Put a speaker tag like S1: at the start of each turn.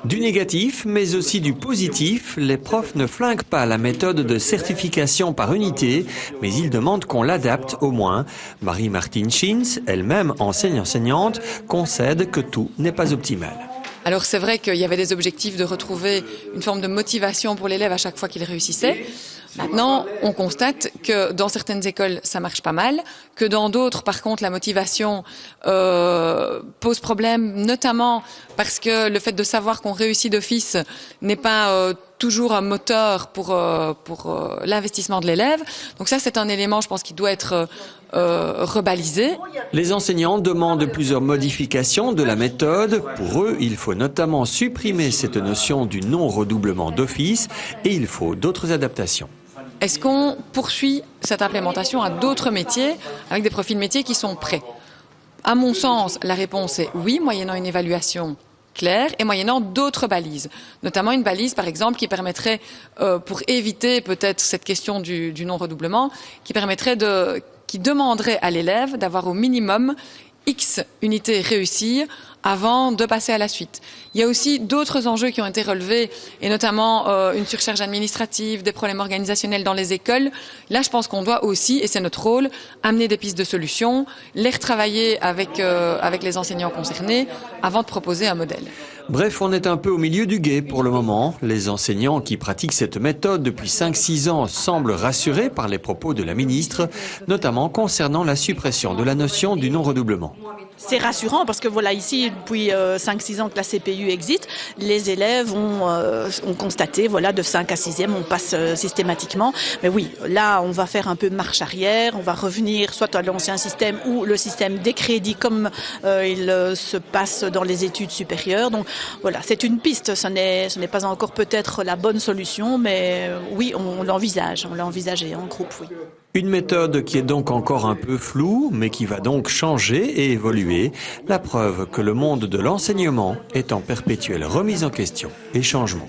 S1: Du négatif, mais aussi du positif, les profs ne flinguent pas la méthode de certification par unité, mais ils demandent qu'on l'adapte au moins. Marie-Martine Schins, elle-même enseignante, concède que tout n'est pas optimal.
S2: Alors c'est vrai qu'il y avait des objectifs de retrouver une forme de motivation pour l'élève à chaque fois qu'il réussissait. Maintenant, on constate que dans certaines écoles, ça marche pas mal, que dans d'autres, par contre, la motivation pose problème, notamment parce que le fait de savoir qu'on réussit d'office n'est pas toujours un moteur pour l'investissement de l'élève. Donc ça, c'est un élément, je pense, qui doit être rebalisé.
S1: Les enseignants demandent plusieurs modifications de la méthode. Pour eux, il faut notamment supprimer cette notion du non-redoublement d'office et il faut d'autres adaptations.
S2: Est-ce qu'on poursuit cette implémentation à d'autres métiers avec des profils métiers qui sont prêts? À mon sens, la réponse est oui, moyennant une évaluation claire et moyennant d'autres balises, notamment une balise par exemple qui permettrait, pour éviter peut-être cette question du non-redoublement, qui demanderait à l'élève d'avoir au minimum X unités réussies avant de passer à la suite. Il y a aussi d'autres enjeux qui ont été relevés, et notamment une surcharge administrative, des problèmes organisationnels dans les écoles. Là, je pense qu'on doit aussi, et c'est notre rôle, amener des pistes de solutions, les retravailler avec les enseignants concernés avant de proposer un modèle.
S1: Bref, on est un peu au milieu du gué pour le moment. Les enseignants qui pratiquent cette méthode depuis 5-6 ans semblent rassurés par les propos de la ministre, notamment concernant la suppression de la notion du non-redoublement.
S3: C'est rassurant parce que voilà, ici, depuis 5-6 ans que la CPU existe, les élèves ont constaté, voilà, de 5 à 6e, on passe systématiquement. Mais oui, là, on va faire un peu marche arrière, on va revenir soit à l'ancien système ou le système des crédits comme il se passe dans les études supérieures. Donc voilà, c'est une piste, ce n'est pas encore peut-être la bonne solution, mais oui, on l'a envisagé en groupe, oui.
S1: Une méthode qui est donc encore un peu floue, mais qui va donc changer et évoluer. La preuve que le monde de l'enseignement est en perpétuelle remise en question et changement.